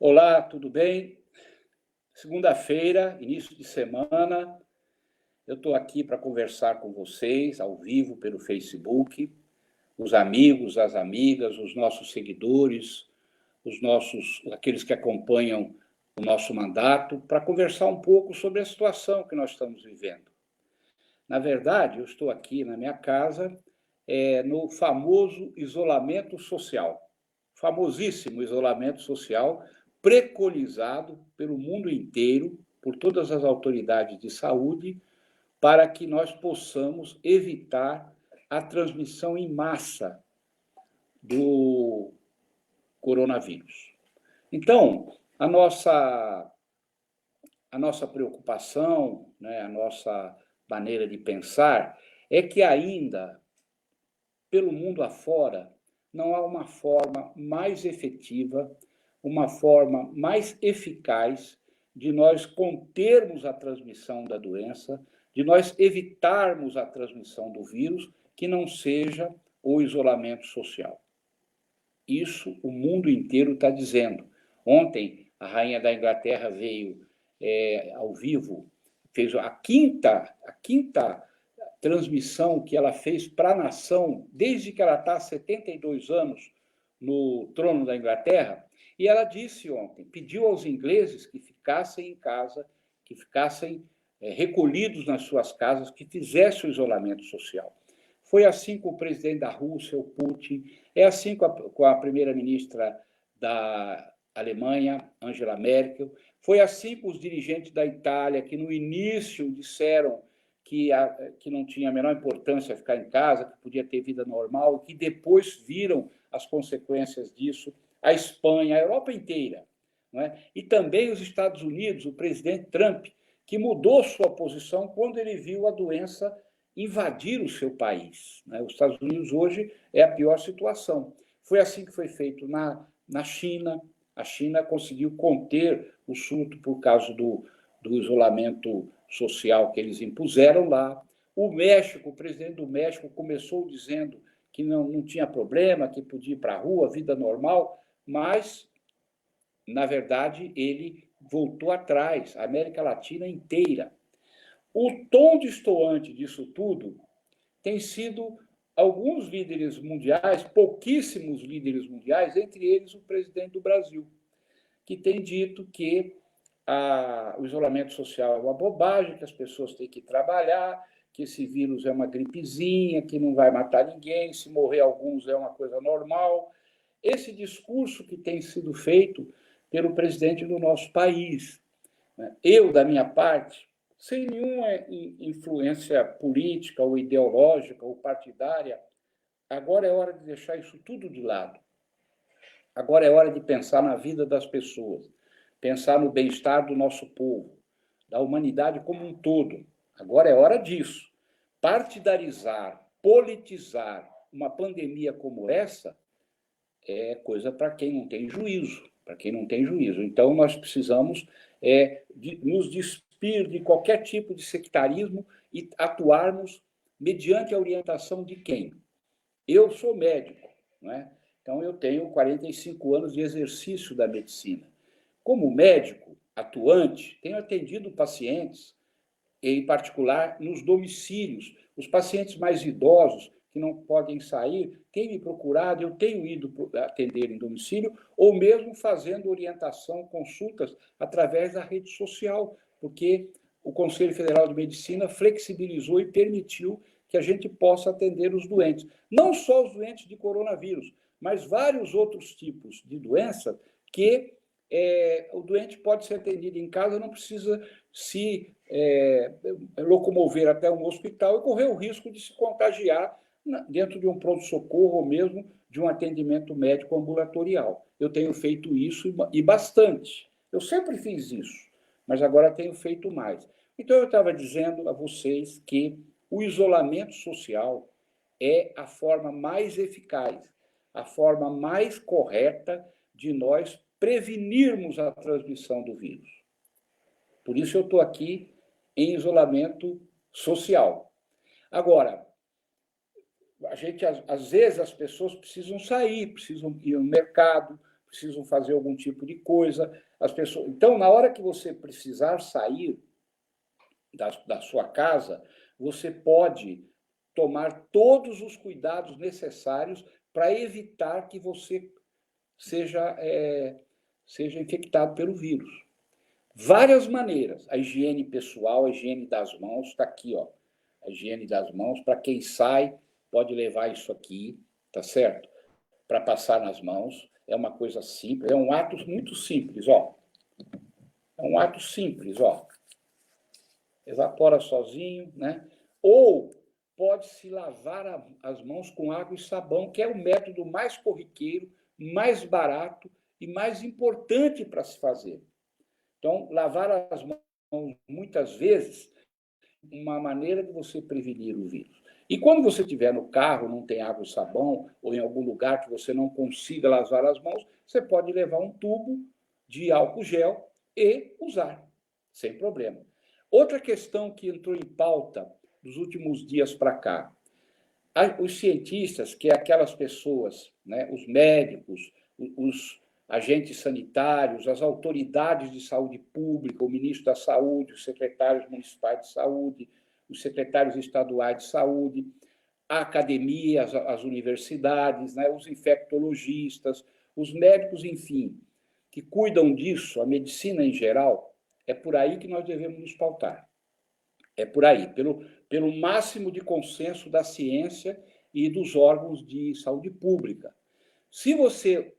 Olá, tudo bem? Segunda-feira, início de semana, eu estou aqui para conversar com vocês, ao vivo, pelo Facebook, os amigos, as amigas, os nossos seguidores, aqueles que acompanham o nosso mandato, para conversar um pouco sobre a situação que nós estamos vivendo. Na verdade, eu estou aqui na minha casa, no famoso isolamento social, famosíssimo isolamento social, preconizado pelo mundo inteiro, por todas as autoridades de saúde, para que nós possamos evitar a transmissão em massa do coronavírus. Então, a nossa preocupação, né, a nossa maneira de pensar é que ainda, pelo mundo afora, não há uma forma mais efetiva, uma forma mais eficaz de nós contermos a transmissão da doença, de nós evitarmos a transmissão do vírus, que não seja o isolamento social. Isso o mundo inteiro está dizendo. Ontem, a rainha da Inglaterra veio ao vivo, fez a quinta transmissão que ela fez para a nação, desde que ela está há 72 anos no trono da Inglaterra, e ela disse ontem, pediu aos ingleses que ficassem em casa, que ficassem recolhidos nas suas casas, que fizessem o isolamento social. Foi assim com o presidente da Rússia, o Putin, é assim com a primeira-ministra da Alemanha, Angela Merkel, foi assim com os dirigentes da Itália, que no início disseram que não tinha a menor importância ficar em casa, que podia ter vida normal, e que depois viram as consequências disso, a Espanha, a Europa inteira, não é? E também os Estados Unidos, o presidente Trump, que mudou sua posição quando ele viu a doença invadir o seu país, né? Os Estados Unidos hoje é a pior situação. Foi assim que foi feito na China. A China conseguiu conter o surto por causa do isolamento social que eles impuseram lá. O México, o presidente do México começou dizendo que não tinha problema, que podia ir para a rua, vida normal, mas, na verdade, ele voltou atrás, a América Latina inteira. O tom destoante disso tudo tem sido alguns líderes mundiais, pouquíssimos líderes mundiais, entre eles o presidente do Brasil, que tem dito que o isolamento social é uma bobagem, que as pessoas têm que trabalhar, que esse vírus é uma gripezinha, que não vai matar ninguém, se morrer alguns é uma coisa normal. Esse discurso que tem sido feito pelo presidente do nosso país. Eu, da minha parte, sem nenhuma influência política ou ideológica ou partidária, agora é hora de deixar isso tudo de lado. Agora é hora de pensar na vida das pessoas, pensar no bem-estar do nosso povo, da humanidade como um todo. Agora é hora disso. Partidarizar, politizar uma pandemia como essa é coisa para quem não tem juízo, para quem não tem juízo. Então, nós precisamos nos despir de qualquer tipo de sectarismo e atuarmos mediante a orientação de quem? Eu sou médico, não é? Então, eu tenho 45 anos de exercício da medicina. Como médico atuante, tenho atendido pacientes, em particular nos domicílios. Os pacientes mais idosos, que não podem sair, têm me procurado, eu tenho ido atender em domicílio, ou mesmo fazendo orientação, consultas, através da rede social, porque o Conselho Federal de Medicina flexibilizou e permitiu que a gente possa atender os doentes. Não só os doentes de coronavírus, mas vários outros tipos de doença que o doente pode ser atendido em casa, não precisa se locomover até um hospital e correr o risco de se contagiar dentro de um pronto-socorro ou mesmo de um atendimento médico ambulatorial. Eu tenho feito isso e bastante. Eu sempre fiz isso, mas agora tenho feito mais. Então, eu estava dizendo a vocês que o isolamento social é a forma mais eficaz, a forma mais correta de nós prevenirmos a transmissão do vírus. Por isso eu estou aqui em isolamento social. Agora, às vezes as pessoas precisam sair, precisam ir ao mercado, precisam fazer algum tipo de coisa. As pessoas... Então, na hora que você precisar sair da sua casa, você pode tomar todos os cuidados necessários para evitar que você seja infectado pelo vírus. Várias maneiras. A higiene pessoal, a higiene das mãos, está aqui, ó. A higiene das mãos, para quem sai, pode levar isso aqui, tá certo? Para passar nas mãos. É uma coisa simples, é um ato muito simples, ó. É um ato simples, ó. Evapora sozinho, né? Ou pode-se lavar as mãos com água e sabão, que é o método mais corriqueiro, mais barato e mais importante para se fazer. Então, lavar as mãos muitas vezes uma maneira de você prevenir o vírus. E quando você estiver no carro, não tem água e sabão, ou em algum lugar que você não consiga lavar as mãos, você pode levar um tubo de álcool gel e usar, sem problema. Outra questão que entrou em pauta dos últimos dias para cá, os cientistas, que é aquelas pessoas, né, os médicos, os agentes sanitários, as autoridades de saúde pública, o ministro da Saúde, os secretários municipais de saúde, os secretários estaduais de saúde, a academia, as universidades, né, os infectologistas, os médicos, enfim, que cuidam disso, a medicina em geral, é por aí que nós devemos nos pautar. É por aí, pelo máximo de consenso da ciência e dos órgãos de saúde pública. Se você,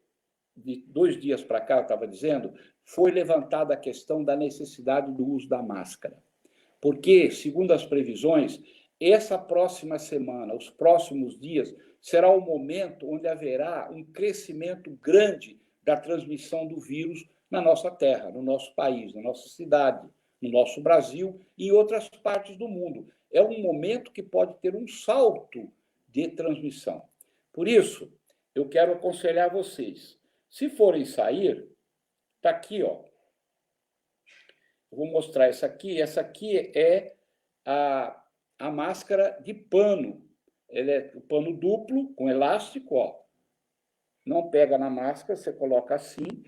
de 2 dias para cá, eu estava dizendo, foi levantada a questão da necessidade do uso da máscara. Porque, segundo as previsões, essa próxima semana, os próximos dias, será o momento onde haverá um crescimento grande da transmissão do vírus na nossa terra, no nosso país, na nossa cidade, no nosso Brasil e em outras partes do mundo. É um momento que pode ter um salto de transmissão. Por isso, eu quero aconselhar vocês, se forem sair, está aqui, ó. Eu vou mostrar essa aqui. Essa aqui é a máscara de pano. Ela é o pano duplo, com elástico, ó. Não pega na máscara, você coloca assim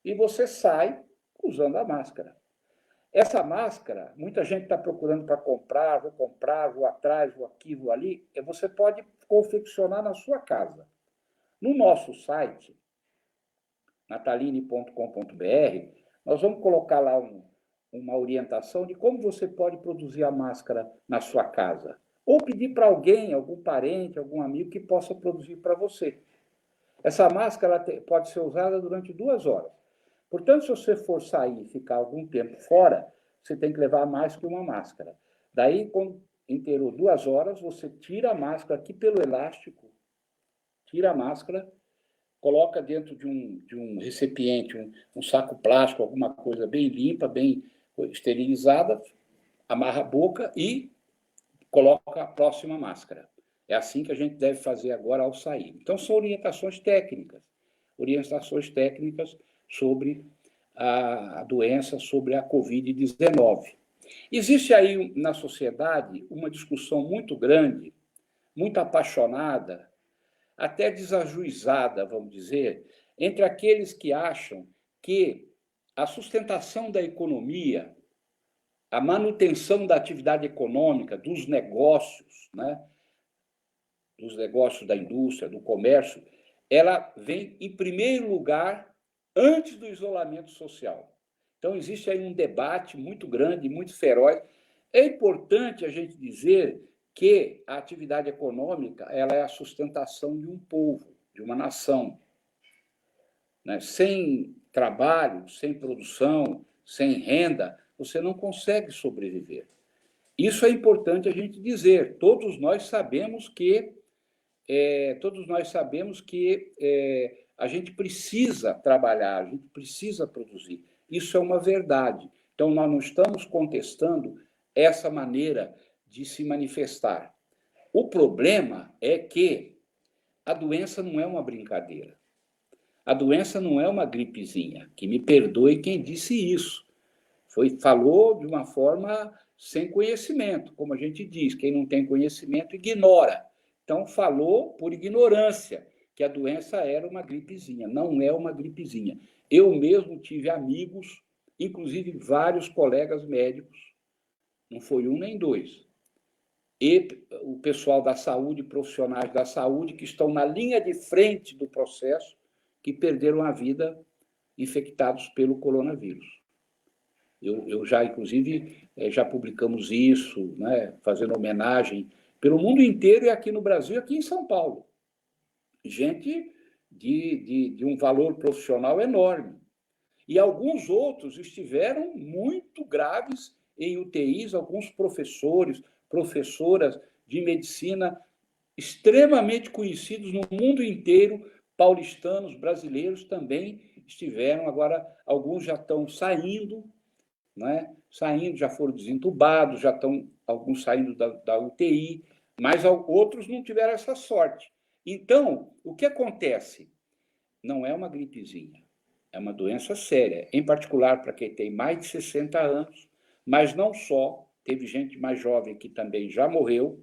e você sai usando a máscara. Essa máscara, muita gente está procurando para comprar, vou atrás, vou aqui, vou ali. Você pode confeccionar na sua casa. No nosso site, nataline.com.br, nós vamos colocar lá uma orientação de como você pode produzir a máscara na sua casa. Ou pedir para alguém, algum parente, algum amigo que possa produzir para você. Essa máscara pode ser usada durante 2 horas. Portanto, se você for sair e ficar algum tempo fora, você tem que levar mais que uma máscara. Daí, quando inteirou 2 horas, você tira a máscara aqui pelo elástico, tira a máscara, coloca dentro de um recipiente, um saco plástico, alguma coisa bem limpa, bem esterilizada, amarra a boca e coloca a próxima máscara. É assim que a gente deve fazer agora ao sair. Então, são orientações técnicas sobre a doença, sobre a Covid-19. Existe aí na sociedade uma discussão muito grande, muito apaixonada, até desajuizada, vamos dizer, entre aqueles que acham que a sustentação da economia, a manutenção da atividade econômica, dos negócios, né, dos negócios da indústria, do comércio, ela vem em primeiro lugar antes do isolamento social. Então, existe aí um debate muito grande, muito feroz. É importante a gente dizer que a atividade econômica ela é a sustentação de um povo, de uma nação. Né? Sem trabalho, sem produção, sem renda, você não consegue sobreviver. Isso é importante a gente dizer. Todos nós sabemos que a gente precisa trabalhar, a gente precisa produzir. Isso é uma verdade. Então, nós não estamos contestando essa maneira de se manifestar. O problema é que a doença não é uma brincadeira. A doença não é uma gripezinha, que me perdoe quem disse isso. Falou de uma forma sem conhecimento, como a gente diz, quem não tem conhecimento ignora. Então, falou por ignorância, que a doença era uma gripezinha. Não é uma gripezinha. Eu mesmo tive amigos, inclusive vários colegas médicos, não foi um nem dois, e o pessoal da saúde, profissionais da saúde, que estão na linha de frente do processo, que perderam a vida infectados pelo coronavírus. Eu já, inclusive, já publicamos isso, né, fazendo homenagem pelo mundo inteiro e aqui no Brasil e aqui em São Paulo. Gente de um valor profissional enorme. E alguns outros estiveram muito graves em UTIs, alguns professores, professoras de medicina extremamente conhecidos no mundo inteiro, paulistanos, brasileiros também estiveram. Agora, alguns já estão saindo, né? Saindo, já foram desentubados, já estão alguns saindo da UTI, mas outros não tiveram essa sorte. Então, o que acontece? Não é uma gripezinha, é uma doença séria, em particular para quem tem mais de 60 anos, mas não só, teve gente mais jovem que também já morreu,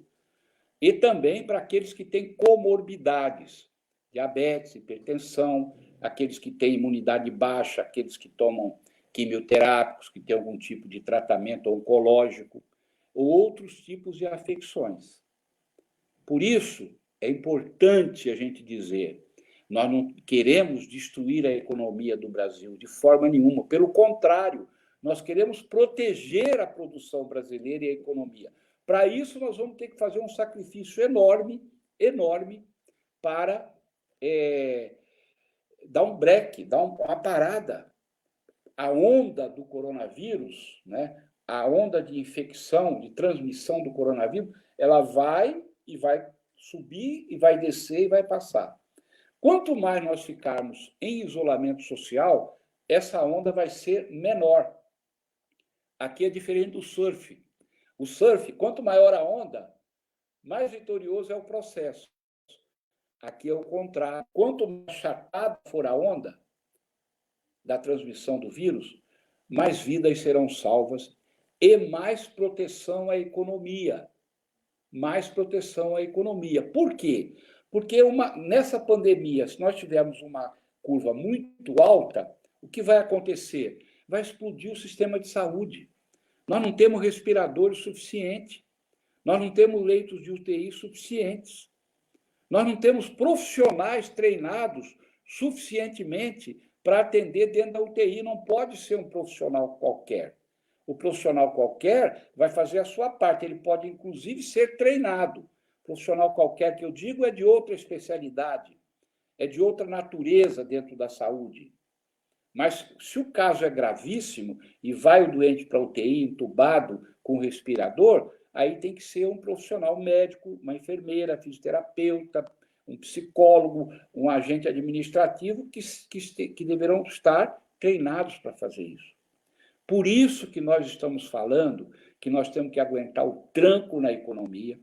e também para aqueles que têm comorbidades, diabetes, hipertensão, aqueles que têm imunidade baixa, aqueles que tomam quimioterápicos, que têm algum tipo de tratamento oncológico, ou outros tipos de afecções. Por isso, é importante a gente dizer, nós não queremos destruir a economia do Brasil de forma nenhuma, pelo contrário, nós queremos proteger a produção brasileira e a economia. Para isso, nós vamos ter que fazer um sacrifício enorme, enorme, para dar um break, dar uma parada. A onda do coronavírus, né, a onda de infecção, de transmissão do coronavírus, ela vai e vai subir, e vai descer, e vai passar. Quanto mais nós ficarmos em isolamento social, essa onda vai ser menor. Aqui é diferente do surf. O surf, quanto maior a onda, mais vitorioso é o processo. Aqui é o contrário. Quanto mais chapada for a onda da transmissão do vírus, mais vidas serão salvas e mais proteção à economia. Mais proteção à economia. Por quê? Porque nessa pandemia, se nós tivermos uma curva muito alta, o que vai acontecer? Vai explodir o sistema de saúde. Nós não temos respiradores suficientes. Nós não temos leitos de UTI suficientes. Nós não temos profissionais treinados suficientemente para atender dentro da UTI. Não pode ser um profissional qualquer. O profissional qualquer vai fazer a sua parte. Ele pode, inclusive, ser treinado. Profissional qualquer que eu digo é de outra especialidade, é de outra natureza dentro da saúde. Mas se o caso é gravíssimo e vai o doente para a UTI entubado com respirador, aí tem que ser um profissional médico, uma enfermeira, fisioterapeuta, um psicólogo, um agente administrativo que deverão estar treinados para fazer isso. Por isso que nós estamos falando que nós temos que aguentar o tranco na economia,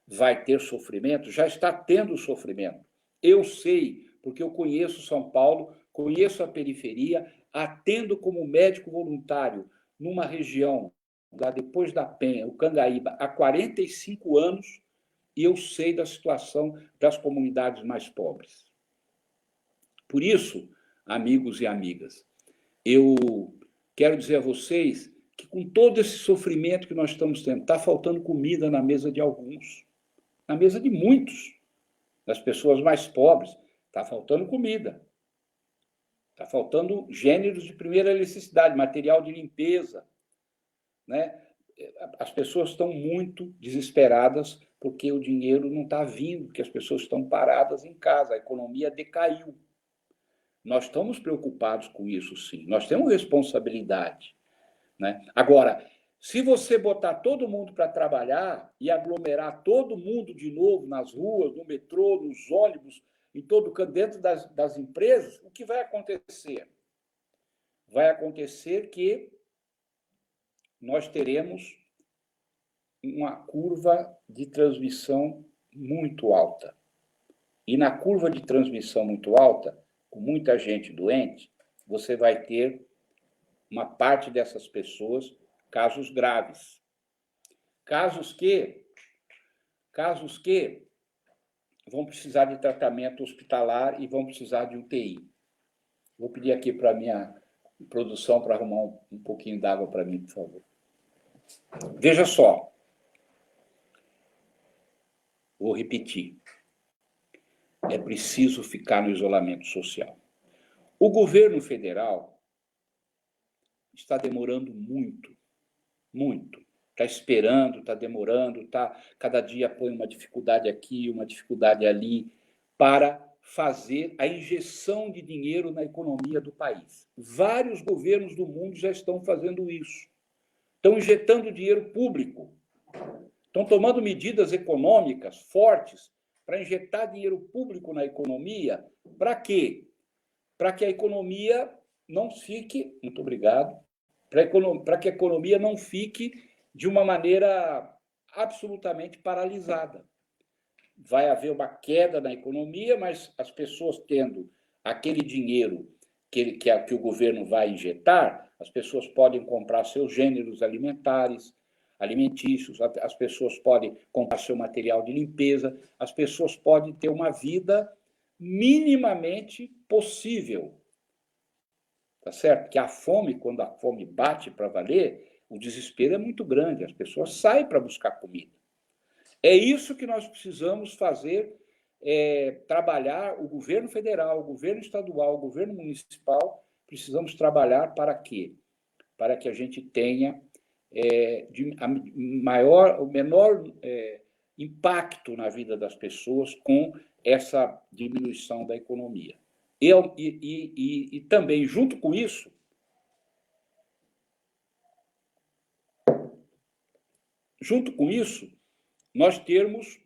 vai ter sofrimento, já está tendo sofrimento. Eu sei, porque eu conheço São Paulo, conheço a periferia, atendo como médico voluntário numa região, lá depois da Penha, o Cangaíba, há 45 anos, e eu sei da situação das comunidades mais pobres. Por isso, amigos e amigas, eu quero dizer a vocês que com todo esse sofrimento que nós estamos tendo, está faltando comida na mesa de alguns, na mesa de muitos, das pessoas mais pobres, está faltando comida. Está faltando gêneros de primeira necessidade, material de limpeza, né? As pessoas estão muito desesperadas porque o dinheiro não está vindo, porque as pessoas estão paradas em casa, a economia decaiu. Nós estamos preocupados com isso, sim. Nós temos responsabilidade, né? Agora, se você botar todo mundo para trabalhar e aglomerar todo mundo de novo nas ruas, no metrô, nos ônibus, em todo canto, dentro das empresas, o que vai acontecer? Vai acontecer que nós teremos uma curva de transmissão muito alta. E na curva de transmissão muito alta, com muita gente doente, você vai ter uma parte dessas pessoas casos graves. Casos que vão precisar de tratamento hospitalar e vão precisar de UTI. Vou pedir aqui para a minha produção para arrumar um pouquinho d'água para mim, por favor. Veja só. Vou repetir. É preciso ficar no isolamento social. O governo federal está demorando muito, muito. Está esperando, está demorando, cada dia põe uma dificuldade aqui, uma dificuldade ali, para fazer a injeção de dinheiro na economia do país. Vários governos do mundo já estão fazendo isso. Estão injetando dinheiro público. Estão tomando medidas econômicas fortes para injetar dinheiro público na economia. Para quê? Para que a economia não fique... Muito obrigado. Para que a economia não fique de uma maneira absolutamente paralisada. Vai haver uma queda na economia, mas as pessoas tendo aquele dinheiro que o governo vai injetar, as pessoas podem comprar seus gêneros alimentícios, as pessoas podem comprar seu material de limpeza, as pessoas podem ter uma vida minimamente possível. Tá certo? Porque a fome, quando a fome bate para valer, o desespero é muito grande, as pessoas saem para buscar comida. É isso que nós precisamos fazer, trabalhar, o governo federal, o governo estadual, o governo municipal, precisamos trabalhar para quê? Para que a gente tenha o menor impacto na vida das pessoas com essa diminuição da economia. E também, junto com isso, nós termos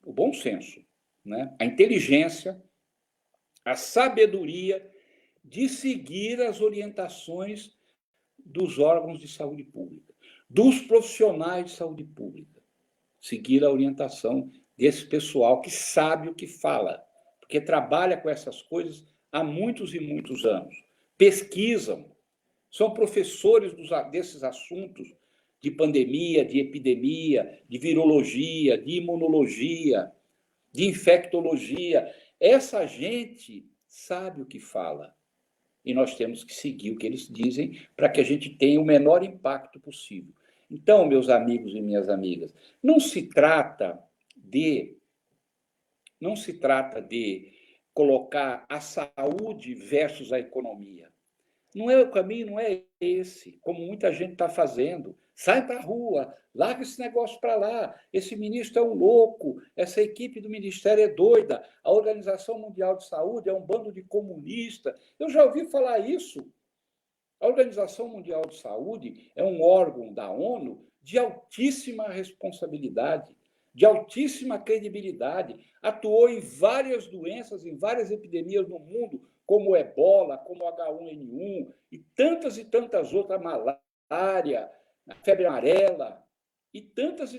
o bom senso, né? A inteligência, a sabedoria de seguir as orientações dos órgãos de saúde pública, dos profissionais de saúde pública. Seguir a orientação desse pessoal que sabe o que fala, porque trabalha com essas coisas há muitos e muitos anos. Pesquisam, são professores desses assuntos de pandemia, de epidemia, de virologia, de imunologia, de infectologia. Essa gente sabe o que fala. E nós temos que seguir o que eles dizem para que a gente tenha o menor impacto possível. Então, meus amigos e minhas amigas, não se trata de colocar a saúde versus a economia. O caminho não é esse, como muita gente está fazendo. Sai para a rua, larga esse negócio para lá. Esse ministro é um louco, essa equipe do ministério é doida, a Organização Mundial de Saúde é um bando de comunista. Eu já ouvi falar isso. A Organização Mundial de Saúde é um órgão da ONU de altíssima responsabilidade, de altíssima credibilidade. Atuou em várias doenças, em várias epidemias no mundo, como o ebola, como o H1N1 e tantas outras, malária, a febre amarela e tantas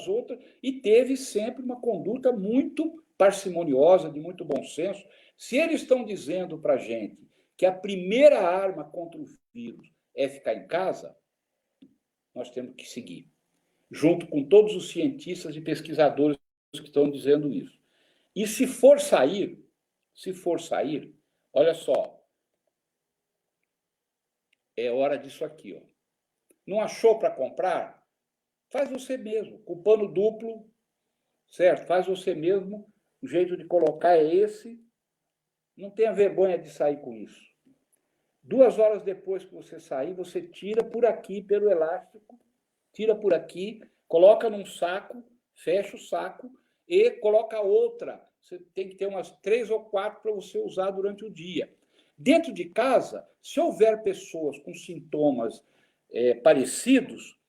outras, e teve sempre uma conduta muito parcimoniosa, de muito bom senso. Se eles estão dizendo para a gente que a primeira arma contra o vírus é ficar em casa, nós temos que seguir, junto com todos os cientistas e pesquisadores que estão dizendo isso. E se for sair, olha só, é hora disso aqui, ó. Não achou para comprar? Faz você mesmo, com pano duplo, certo? Faz você mesmo, o jeito de colocar é esse. Não tenha vergonha de sair com isso. 2 horas depois que você sair, você tira por aqui, pelo elástico, tira por aqui, coloca num saco, fecha o saco e coloca outra. Você tem que ter umas 3 ou 4 para você usar durante o dia. Dentro de casa, se houver pessoas com sintomas parecidos,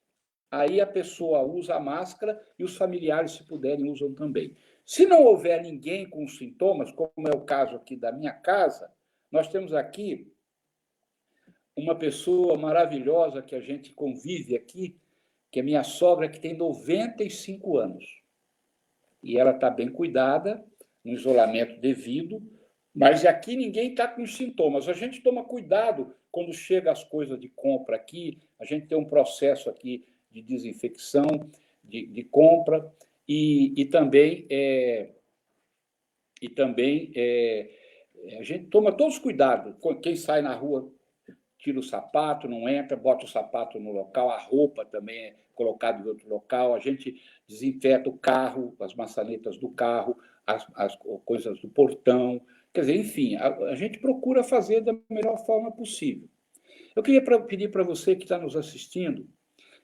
aí a pessoa usa a máscara e os familiares, se puderem, usam também. Se não houver ninguém com sintomas, como é o caso aqui da minha casa, nós temos aqui uma pessoa maravilhosa que a gente convive aqui, que é minha sogra, que tem 95 anos. E ela está bem cuidada, no isolamento devido, mas aqui ninguém está com sintomas. A gente toma cuidado quando chega as coisas de compra aqui, a gente tem um processo aqui de desinfecção, de compra, e também a gente toma todos os cuidados. Quem sai na rua tira o sapato, não entra, bota o sapato no local, a roupa também é colocada em outro local, a gente desinfeta o carro, as maçanetas do carro, as coisas do portão. Quer dizer, enfim, a gente procura fazer da melhor forma possível. Eu queria pedir para você que está nos assistindo,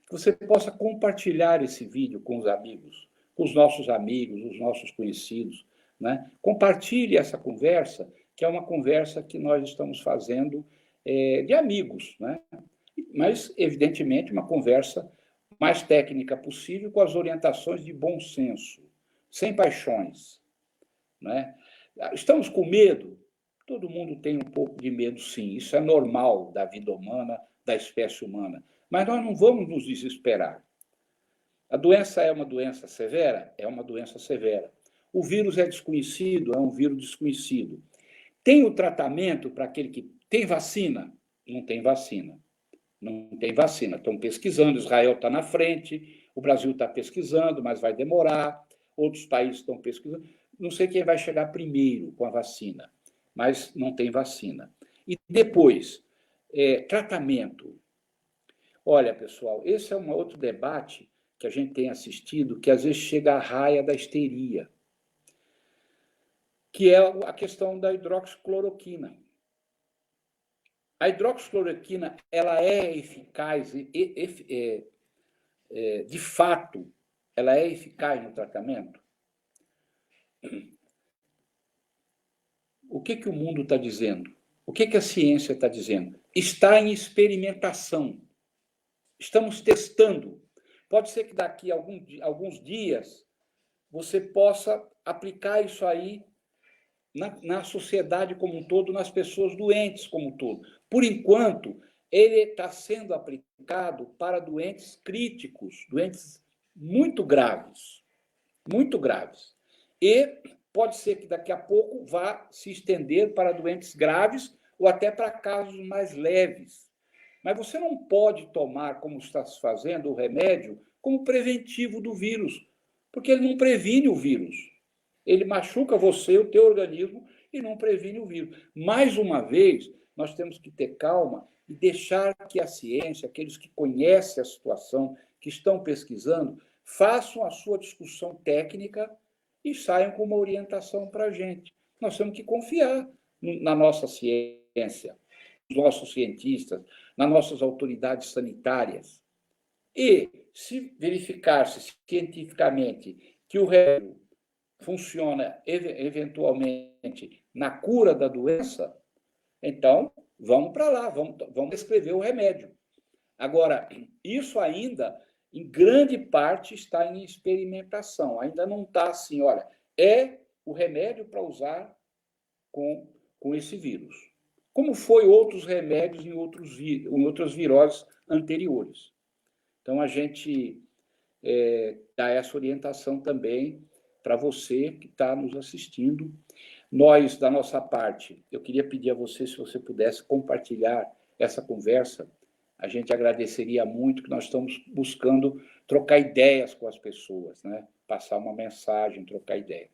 que você possa compartilhar esse vídeo com os amigos, com os nossos conhecidos, né? Compartilhe essa conversa, que é uma conversa que nós estamos fazendo de amigos, né? Mas, evidentemente, uma conversa mais técnica possível, com as orientações de bom senso, sem paixões, né? Estamos com medo? Todo mundo tem um pouco de medo, sim. Isso é normal da vida humana, da espécie humana. Mas nós não vamos nos desesperar. A doença é uma doença severa? É uma doença severa. O vírus é desconhecido? É um vírus desconhecido. Tem o tratamento para aquele que tem vacina? Não tem vacina. Não tem vacina. Estão pesquisando, Israel está na frente, o Brasil está pesquisando, mas vai demorar, outros países estão pesquisando. Não sei quem vai chegar primeiro com a vacina, mas não tem vacina. E depois, tratamento. Olha, pessoal, esse é um outro debate que a gente tem assistido, que às vezes chega à raia da histeria, que é a questão da hidroxicloroquina. A hidroxicloroquina, ela é eficaz, de fato, ela é eficaz no tratamento? O que o mundo está dizendo? O que a ciência está dizendo? Está em experimentação. Estamos testando. Pode ser que daqui a alguns dias você possa aplicar isso aí na sociedade como um todo, nas pessoas doentes como um todo. Por enquanto, ele está sendo aplicado para doentes críticos, doentes muito graves, muito graves. E pode ser que daqui a pouco vá se estender para doentes graves ou até para casos mais leves. Mas você não pode tomar, como está se fazendo, o remédio como preventivo do vírus, porque ele não previne o vírus. Ele machuca você, o teu organismo, e não previne o vírus. Mais uma vez, nós temos que ter calma e deixar que a ciência, aqueles que conhecem a situação, que estão pesquisando, façam a sua discussão técnica e saiam com uma orientação para a gente. Nós temos que confiar na nossa ciência, nos nossos cientistas, nas nossas autoridades sanitárias. E, se verificar-se cientificamente que o remédio funciona eventualmente na cura da doença, então vamos para lá, vamos prescrever o remédio. Agora, isso ainda, em grande parte, está em experimentação. Ainda não está assim, olha, é o remédio para usar com esse vírus. Como foi outros remédios em outras viroses anteriores. Então, a gente dá essa orientação também para você que está nos assistindo. Nós, da nossa parte, eu queria pedir a você, se você pudesse compartilhar essa conversa, a gente agradeceria muito, que nós estamos buscando trocar ideias com as pessoas, né? Passar uma mensagem, trocar ideia.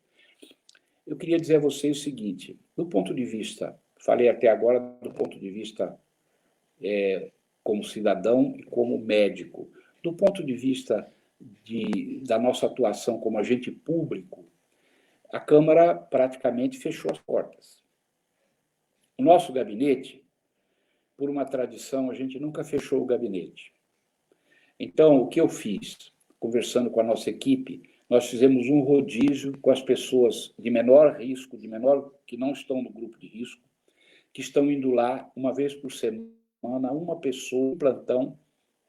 Eu queria dizer a vocês o seguinte, do ponto de vista, falei até agora do ponto de vista como cidadão e como médico, do ponto de vista da nossa atuação como agente público, a Câmara praticamente fechou as portas. O nosso gabinete, por uma tradição, a gente nunca fechou o gabinete. Então, o que eu fiz, conversando com a nossa equipe, nós fizemos um rodízio com as pessoas de menor risco, que não estão no grupo de risco, que estão indo lá uma vez por semana, uma pessoa, um plantão,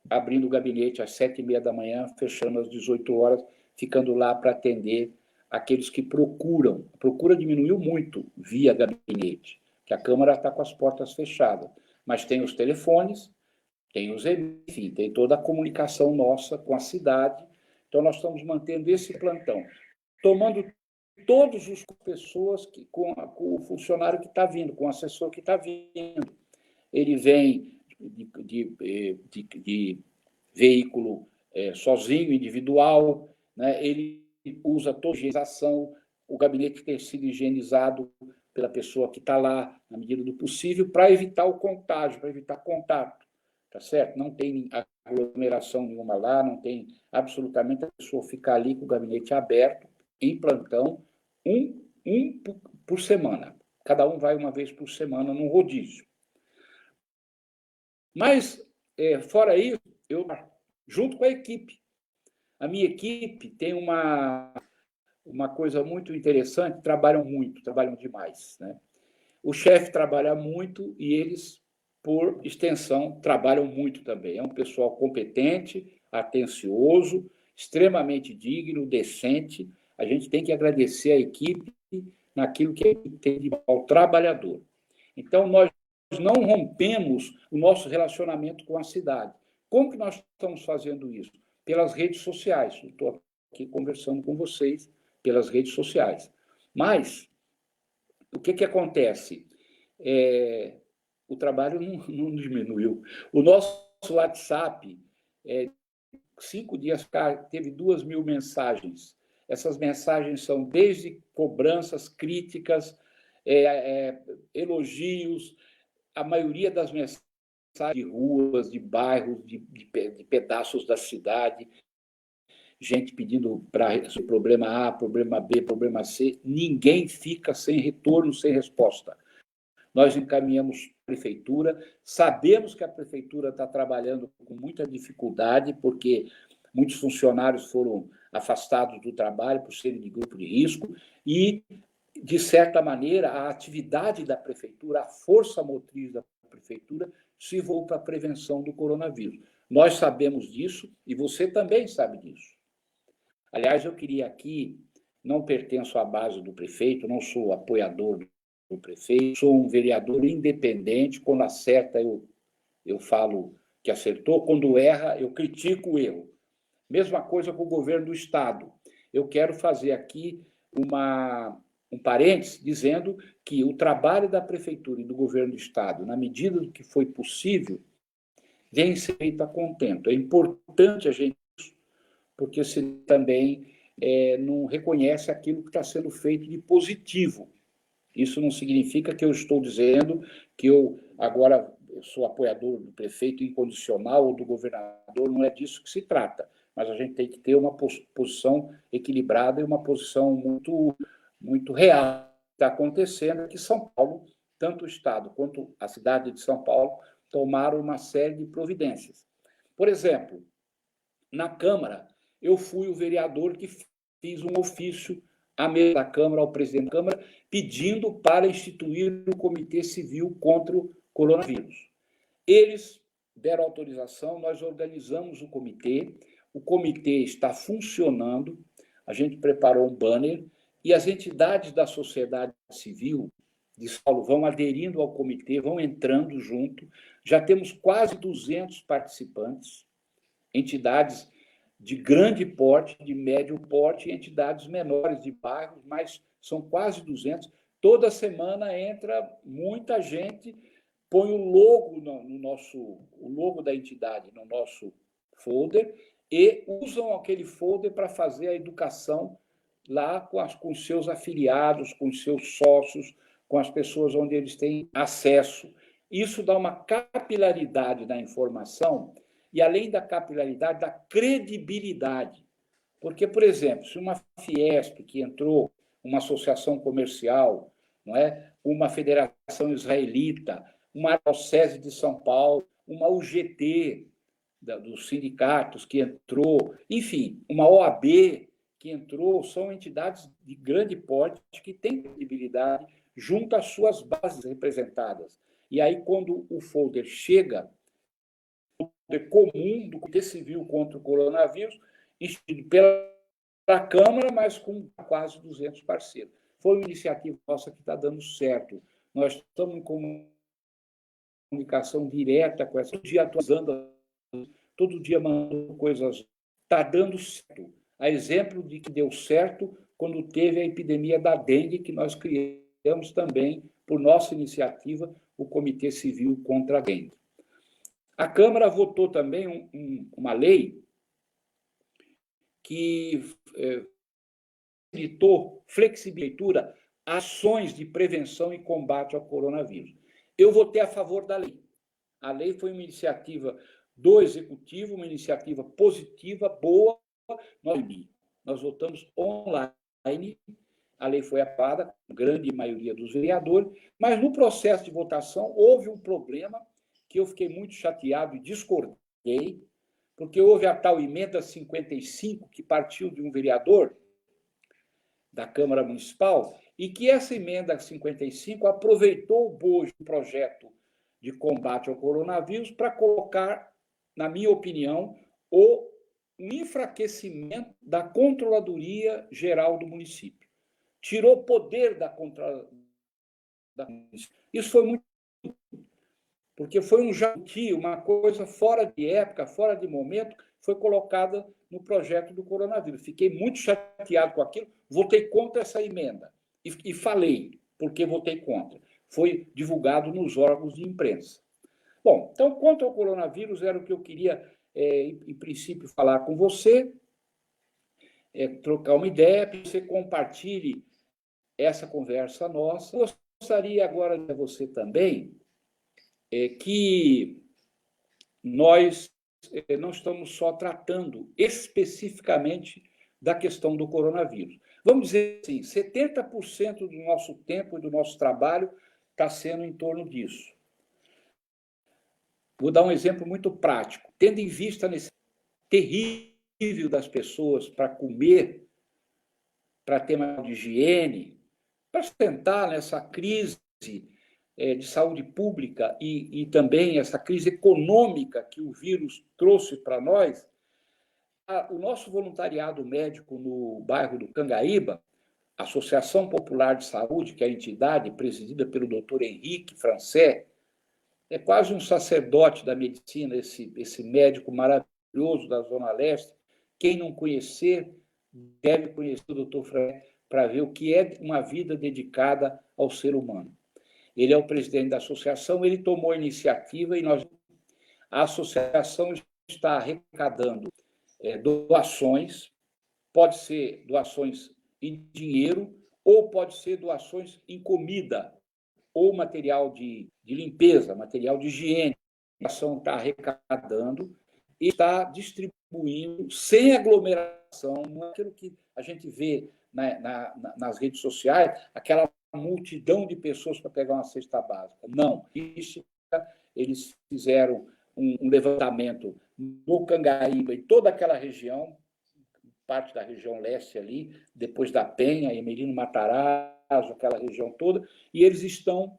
abrindo o gabinete às 7h30 da manhã, fechando às 18 horas, ficando lá para atender aqueles que procuram. A procura diminuiu muito via gabinete, que a Câmara está com as portas fechadas. Mas tem os telefones, enfim, tem toda a comunicação nossa com a cidade. Então, nós estamos mantendo esse plantão, tomando todas as pessoas com o funcionário que está vindo, com o assessor que está vindo. Ele vem de veículo sozinho, individual, né? Ele usa toda a higienização, o gabinete tem sido higienizado pela pessoa que está lá, na medida do possível, para evitar o contágio, para evitar contato, tá certo? Não tem aglomeração nenhuma lá, não tem absolutamente a pessoa ficar ali com o gabinete aberto, em plantão, um por semana. Cada um vai uma vez por semana num rodízio. Mas, fora isso, eu, junto com a equipe, a minha equipe tem uma coisa muito interessante, trabalham demais, né? O chefe trabalha muito e eles, por extensão, trabalham muito também. É um pessoal competente, atencioso, extremamente digno, decente. A gente tem que agradecer a equipe naquilo que a equipe tem de ao trabalhador. Então, nós não rompemos o nosso relacionamento com a cidade. Como que nós estamos fazendo isso? Pelas redes sociais. Estou aqui conversando com vocês pelas redes sociais. Mas o que acontece? O trabalho não diminuiu. O nosso WhatsApp, 5 dias teve 2.000 mensagens. Essas mensagens são desde cobranças, críticas, elogios, a maioria das mensagens de ruas, de bairros, de pedaços da cidade, gente pedindo para problema A, problema B, problema C, ninguém fica sem retorno, sem resposta. Nós encaminhamos a prefeitura, sabemos que a prefeitura está trabalhando com muita dificuldade, porque muitos funcionários foram afastados do trabalho por serem de grupo de risco, e, de certa maneira, a atividade da prefeitura, a força motriz da prefeitura, se volta para a prevenção do coronavírus. Nós sabemos disso e você também sabe disso. Aliás, eu queria aqui, não pertenço à base do prefeito, não sou apoiador do prefeito, sou um vereador independente, quando acerta eu falo que acertou, quando erra eu critico o erro. Mesma coisa com o governo do Estado. Eu quero fazer aqui um parênteses dizendo que o trabalho da prefeitura e do governo do Estado, na medida do que foi possível, vem sendo feito a contento. É importante a gente, porque se também não reconhece aquilo que está sendo feito de positivo. Isso não significa que eu estou dizendo que eu agora sou apoiador do prefeito incondicional ou do governador, não é disso que se trata. Mas a gente tem que ter uma posição equilibrada e uma posição muito real. Está acontecendo que São Paulo, tanto o Estado quanto a cidade de São Paulo, tomaram uma série de providências. Por exemplo, na Câmara, eu fui o vereador que fiz um ofício à mesa da Câmara, ao presidente da Câmara, pedindo para instituir o Comitê Civil contra o coronavírus. Eles deram autorização, nós organizamos o comitê está funcionando, a gente preparou um banner e as entidades da sociedade civil de São Paulo vão aderindo ao comitê, vão entrando junto, já temos quase 200 participantes, entidades de grande porte, de médio porte, e entidades menores de bairros, mas são quase 200. Toda semana entra muita gente, põe o logo o logo da entidade no nosso folder e usam aquele folder para fazer a educação lá com os seus afiliados, com os seus sócios, com as pessoas onde eles têm acesso. Isso dá uma capilaridade da informação e, além da capilaridade, da credibilidade. Porque, por exemplo, se uma Fiesp que entrou, uma associação comercial, não é? Uma federação israelita, uma Arquidiocese de São Paulo, uma UGT dos sindicatos que entrou, enfim, uma OAB que entrou, são entidades de grande porte que têm credibilidade junto às suas bases representadas. E aí, quando o folder chega, o folder comum do Comitê Civil contra o coronavírus, instituído pela Câmara, mas com quase 200 parceiros. Foi uma iniciativa nossa que está dando certo. Nós estamos em comunicação direta com essa, todo dia atualizando, todo dia mandando coisas. Está dando certo. A exemplo de que deu certo quando teve a epidemia da dengue, que nós criamos também, por nossa iniciativa, o Comitê Civil contra a Dengue. A Câmara votou também uma lei que flexibilitou ações de prevenção e combate ao coronavírus. Eu votei a favor da lei. A lei foi uma iniciativa do Executivo, uma iniciativa positiva, boa. Nós votamos online, a lei foi aprovada, com grande maioria dos vereadores, mas no processo de votação houve um problema que eu fiquei muito chateado e discordei, porque houve a tal emenda 55, que partiu de um vereador da Câmara Municipal, e que essa emenda 55 aproveitou o bojo do projeto de combate ao coronavírus para colocar, na minha opinião, o enfraquecimento da Controladoria Geral do município. Tirou o poder da Controladoria. Isso foi muito... porque foi um janti, uma coisa fora de época, fora de momento, foi colocada no projeto do coronavírus. Fiquei muito chateado com aquilo, votei contra essa emenda. E falei porque votei contra. Foi divulgado nos órgãos de imprensa. Bom, então, quanto ao coronavírus, era o que eu queria, em princípio, falar com você, trocar uma ideia, para que você compartilhe essa conversa nossa. Eu gostaria agora de você também que nós não estamos só tratando especificamente da questão do coronavírus. Vamos dizer assim, 70% do nosso tempo e do nosso trabalho está sendo em torno disso. Vou dar um exemplo muito prático. Tendo em vista nesse terrível das pessoas para comer, para ter mais de higiene, para sustentar nessa crise de saúde pública e também essa crise econômica que o vírus trouxe para nós, o nosso voluntariado médico no bairro do Cangaíba, a Associação Popular de Saúde, que é a entidade presidida pelo Dr. Henrique Francé, é quase um sacerdote da medicina, esse médico maravilhoso da Zona Leste. Quem não conhecer, deve conhecer o Dr. Francé para ver o que é uma vida dedicada ao ser humano. Ele é o presidente da associação, ele tomou a iniciativa e a associação está arrecadando doações, pode ser doações em dinheiro ou pode ser doações em comida ou material de limpeza, material de higiene. A associação está arrecadando e está distribuindo sem aglomeração, não é aquilo que a gente vê nas redes sociais, aquela multidão de pessoas para pegar uma cesta básica. Não, eles fizeram um levantamento no Cangaíba e toda aquela região, parte da região leste ali, depois da Penha, Emelino Matarazzo, aquela região toda, e eles estão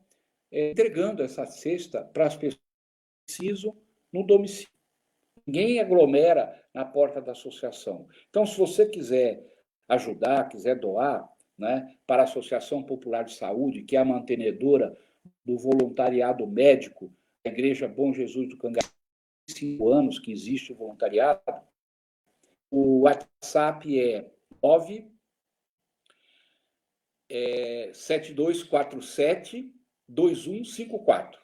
entregando essa cesta para as pessoas que precisam no domicílio. Ninguém aglomera na porta da associação. Então, se você quiser ajudar, quiser doar, né, para a Associação Popular de Saúde, que é a mantenedora do voluntariado médico da Igreja Bom Jesus do Cangaíba, 5 anos que existe o voluntariado, o WhatsApp é 97247-2154.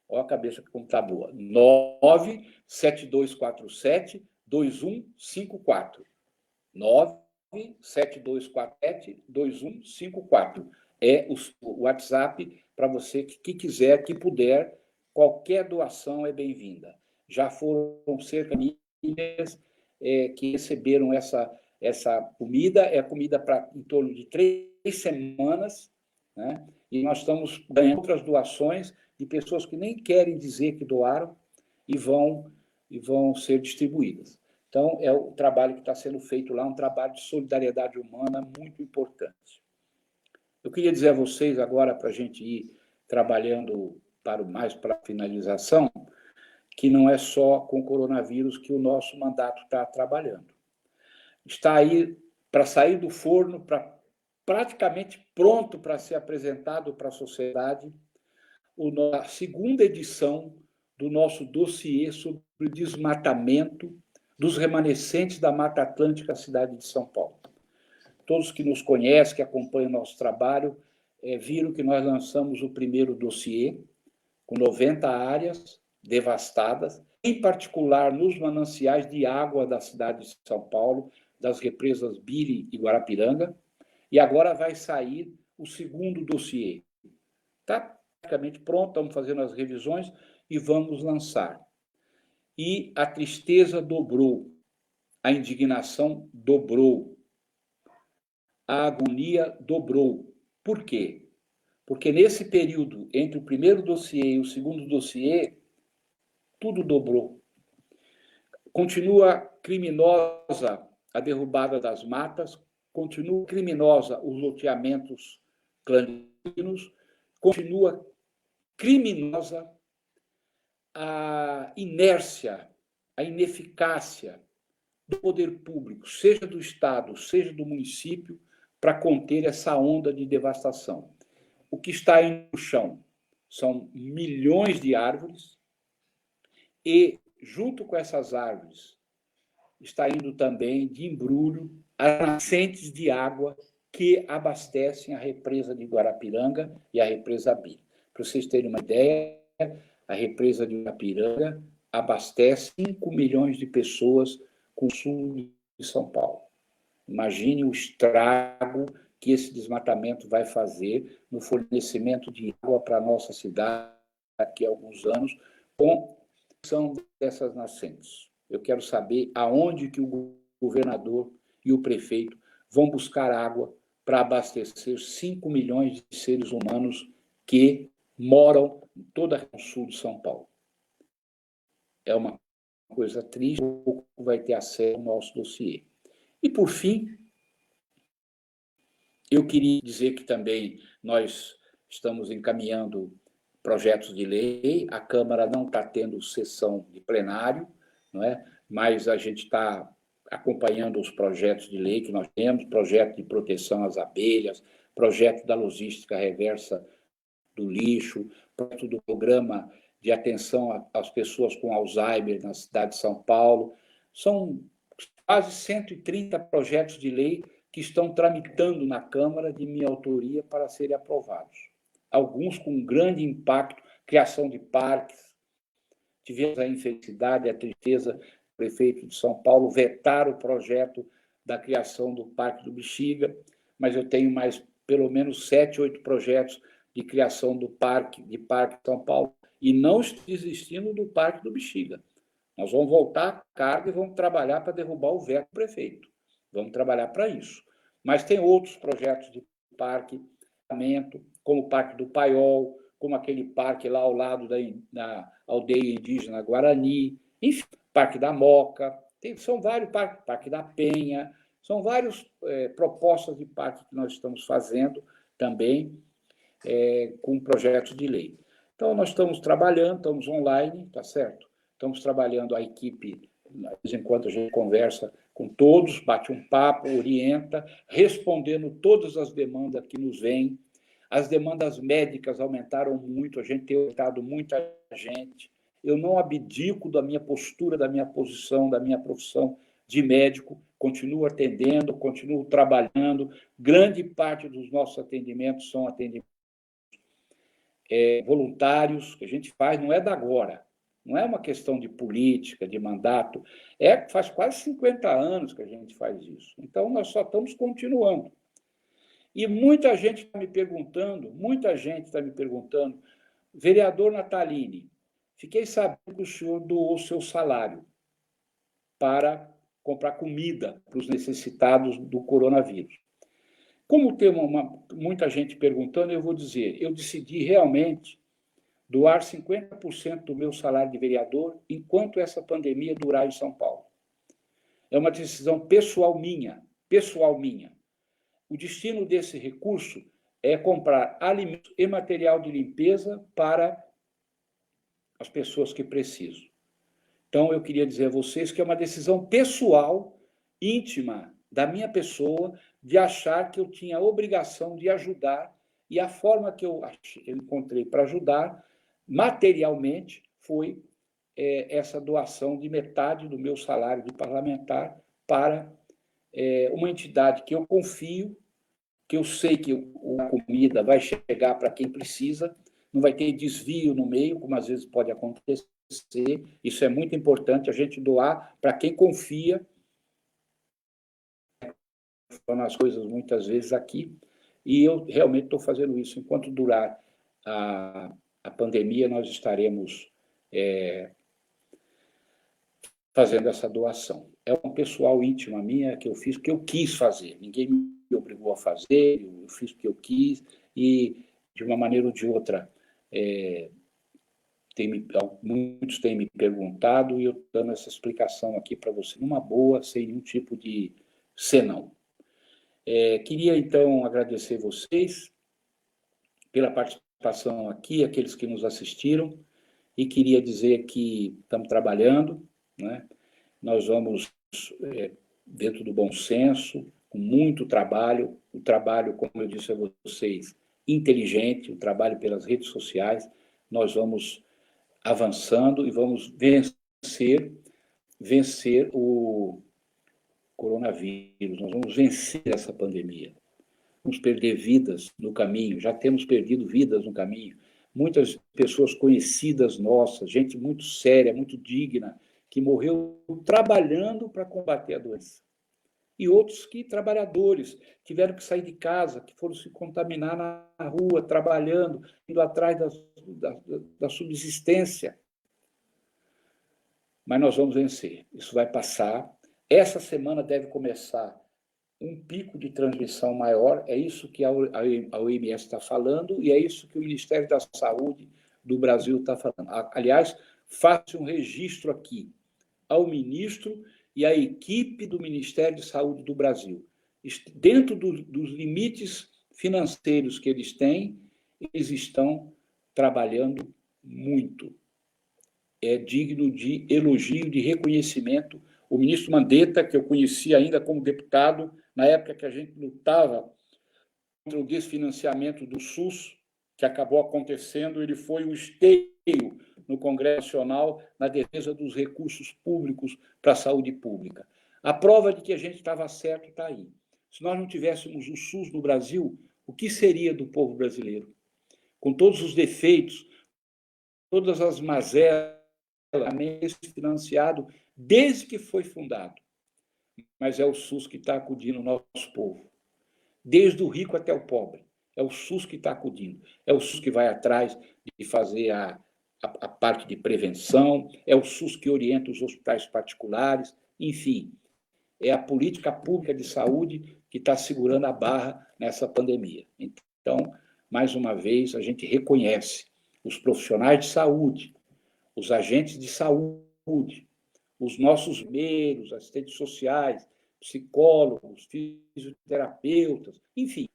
Olha a cabeça que como está boa. 97247-2154. 97247-2154. É o WhatsApp para você que quiser, que puder, qualquer doação é bem-vinda. Já foram cerca de famílias que receberam essa comida, é comida para em torno de 3 semanas, né? E nós estamos ganhando outras doações de pessoas que nem querem dizer que doaram e vão ser distribuídas. Então, é o trabalho que está sendo feito lá, um trabalho de solidariedade humana muito importante. Eu queria dizer a vocês agora, para a gente ir trabalhando para a finalização, que não é só com o coronavírus que o nosso mandato está trabalhando. Está aí para sair do forno, praticamente pronto para ser apresentado para a sociedade, a segunda edição do nosso dossiê sobre o desmatamento dos remanescentes da Mata Atlântica, cidade de São Paulo. Todos que nos conhecem, que acompanham o nosso trabalho, viram que nós lançamos o primeiro dossiê, com 90 áreas devastadas, em particular nos mananciais de água da cidade de São Paulo, das represas Biri e Guarapiranga, e agora vai sair o segundo dossiê. Está praticamente pronto, estamos fazendo as revisões e vamos lançar. E a tristeza dobrou, a indignação dobrou, a agonia dobrou. Por quê? Porque nesse período, entre o primeiro dossiê e o segundo dossiê, tudo dobrou. Continua criminosa a derrubada das matas, continua criminosa os loteamentos clandestinos, continua criminosa a inércia, a ineficácia do poder público, seja do Estado, seja do município, para conter essa onda de devastação. O que está aí no chão são milhões de árvores e, junto com essas árvores, está indo também de embrulho as nascentes de água que abastecem a represa de Guarapiranga e a represa Biri. Para vocês terem uma ideia, a represa de Guarapiranga abastece 5 milhões de pessoas com o sul de São Paulo. Imagine o estrago que esse desmatamento vai fazer no fornecimento de água para a nossa cidade daqui a alguns anos, com a ação dessas nascentes. Eu quero saber aonde que o governador e o prefeito vão buscar água para abastecer 5 milhões de seres humanos que moram em toda o sul de São Paulo. É uma coisa triste, pouco vai ter acesso ao nosso dossiê. E, por fim, eu queria dizer que também nós estamos encaminhando projetos de lei, a Câmara não está tendo sessão de plenário, não é? Mas a gente está acompanhando os projetos de lei que nós temos, projeto de proteção às abelhas, projeto da logística reversa do lixo, projeto do programa de atenção às pessoas com Alzheimer na cidade de São Paulo. São quase 130 projetos de lei que estão tramitando na Câmara de minha autoria para serem aprovados. Alguns com grande impacto, criação de parques. Tivemos a infelicidade, a tristeza do prefeito de São Paulo vetar o projeto da criação do Parque do Bexiga, mas eu tenho mais pelo menos 7, 8 projetos de criação do Parque de São Paulo, e não desistindo do Parque do Bexiga. Nós vamos voltar à carga e vamos trabalhar para derrubar o veto do prefeito. Vamos trabalhar para isso. Mas tem outros projetos de parque, como o Parque do Paiol, como aquele parque lá ao lado da aldeia indígena Guarani, enfim, Parque da Moca, são vários parques, Parque da Penha, são várias propostas de parque que nós estamos fazendo também com projetos de lei. Então, nós estamos trabalhando, estamos online, tá certo? Estamos trabalhando a equipe, de vez em quando a gente conversa com todos, bate um papo, orienta, respondendo todas as demandas que nos vêm. As demandas médicas aumentaram muito, a gente tem orientado muita gente. Eu não abdico da minha postura, da minha posição, da minha profissão de médico, continuo atendendo, continuo trabalhando. Grande parte dos nossos atendimentos são atendimentos voluntários, que a gente faz, não é da agora. Não é uma questão de política, de mandato. Faz quase 50 anos que a gente faz isso. Então, nós só estamos continuando. E muita gente está me perguntando, vereador Natalini, fiquei sabendo que o senhor doou o seu salário para comprar comida para os necessitados do coronavírus. Como tem muita gente perguntando, eu vou dizer, eu decidi realmente doar 50% do meu salário de vereador enquanto essa pandemia durar em São Paulo. É uma decisão pessoal minha. O destino desse recurso é comprar alimentos e material de limpeza para as pessoas que precisam. Então, eu queria dizer a vocês que é uma decisão pessoal, íntima, da minha pessoa, de achar que eu tinha a obrigação de ajudar, e a forma que eu encontrei para ajudar, materialmente, foi essa doação de metade do meu salário de parlamentar para uma entidade que eu confio, que eu sei que a comida vai chegar para quem precisa, não vai ter desvio no meio, como às vezes pode acontecer. Isso é muito importante, a gente doar para quem confia funcionam as coisas muitas vezes aqui, e eu realmente estou fazendo isso. Enquanto durar a pandemia, nós estaremos fazendo essa doação. É uma pessoal íntima minha que eu fiz porque eu quis fazer, ninguém me obrigou a fazer, eu fiz porque eu quis, e de uma maneira ou de outra, muitos têm me perguntado, e eu dando essa explicação aqui para você, numa boa, sem nenhum tipo de senão. Queria, então, agradecer vocês pela participação aqui, aqueles que nos assistiram, e queria dizer que estamos trabalhando, né? Nós vamos, dentro do bom senso, com muito trabalho, o trabalho, como eu disse a vocês, inteligente, o trabalho pelas redes sociais, nós vamos avançando e vamos vencer o coronavírus, nós vamos vencer essa pandemia. Vamos perder vidas no caminho, já temos perdido vidas no caminho. Muitas pessoas conhecidas nossas, gente muito séria, muito digna, que morreu trabalhando para combater a doença. E outros trabalhadores, tiveram que sair de casa, que foram se contaminar na rua, trabalhando, indo atrás da subsistência. Mas nós vamos vencer, isso vai passar. Essa semana deve começar um pico de transmissão maior, é isso que a OMS está falando, e é isso que o Ministério da Saúde do Brasil está falando. Aliás, faça um registro aqui ao ministro e à equipe do Ministério de Saúde do Brasil. Dentro dos limites financeiros que eles têm, eles estão trabalhando muito. É digno de elogio, de reconhecimento. O ministro Mandetta, que eu conheci ainda como deputado, na época que a gente lutava contra o desfinanciamento do SUS, que acabou acontecendo, ele foi o esteio no Congresso Nacional na defesa dos recursos públicos para a saúde pública. A prova de que a gente estava certo está aí. Se nós não tivéssemos o SUS no Brasil, o que seria do povo brasileiro? Com todos os defeitos, todas as mazelas, financiado desde que foi fundado. Mas é o SUS que está acudindo o nosso povo. Desde o rico até o pobre. É o SUS que está acudindo. É o SUS que vai atrás de fazer a parte de prevenção. É o SUS que orienta os hospitais particulares. Enfim, é a política pública de saúde que está segurando a barra nessa pandemia. Então, mais uma vez, a gente reconhece os profissionais de saúde, os agentes de saúde, os nossos meios, assistentes sociais, psicólogos, fisioterapeutas, enfim,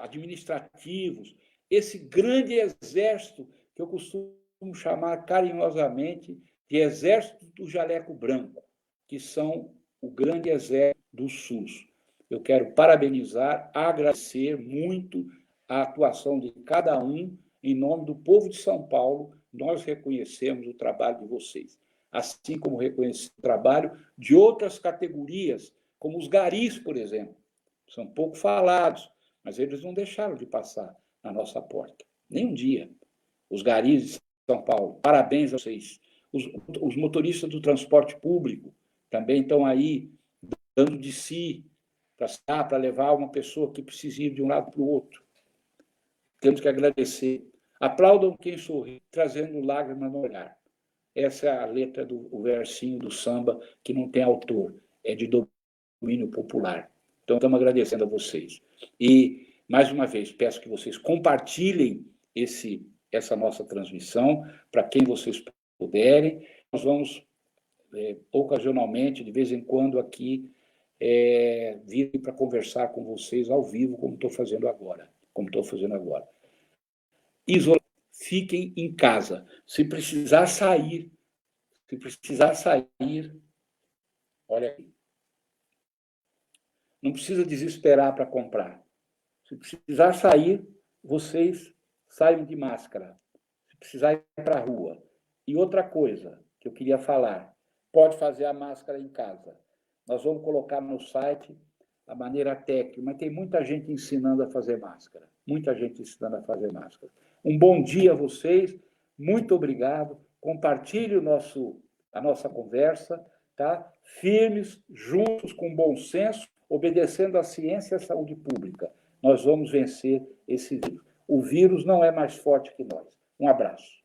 administrativos, esse grande exército que eu costumo chamar carinhosamente de exército do jaleco branco, que são o grande exército do SUS. Eu quero parabenizar, agradecer muito a atuação de cada um, em nome do povo de São Paulo. Nós reconhecemos o trabalho de vocês, assim como reconhecemos o trabalho de outras categorias, como os garis, por exemplo. São pouco falados, mas eles não deixaram de passar na nossa porta, nem um dia. Os garis de São Paulo, parabéns a vocês. Os motoristas do transporte público também estão aí, dando de si, para levar uma pessoa que precisa ir de um lado para o outro. Temos que agradecer. Aplaudam quem sorri, trazendo lágrimas no olhar. Essa é a letra do versinho do samba, que não tem autor, é de domínio popular. Então, estamos agradecendo a vocês. E, mais uma vez, peço que vocês compartilhem essa nossa transmissão, para quem vocês puderem. Nós vamos, ocasionalmente, de vez em quando, aqui, vir para conversar com vocês ao vivo, como estou fazendo agora. Fiquem em casa. Se precisar sair, olha aí. Não precisa desesperar para comprar. Se precisar sair, vocês saiam de máscara. Se precisar ir para a rua. E outra coisa que eu queria falar, pode fazer a máscara em casa. Nós vamos colocar no site a maneira técnica, mas tem muita gente ensinando a fazer máscara. Um bom dia a vocês, muito obrigado. Compartilhe a nossa conversa, tá? Firmes, juntos, com bom senso, obedecendo à ciência e à saúde pública, nós vamos vencer esse vírus. O vírus não é mais forte que nós. Um abraço.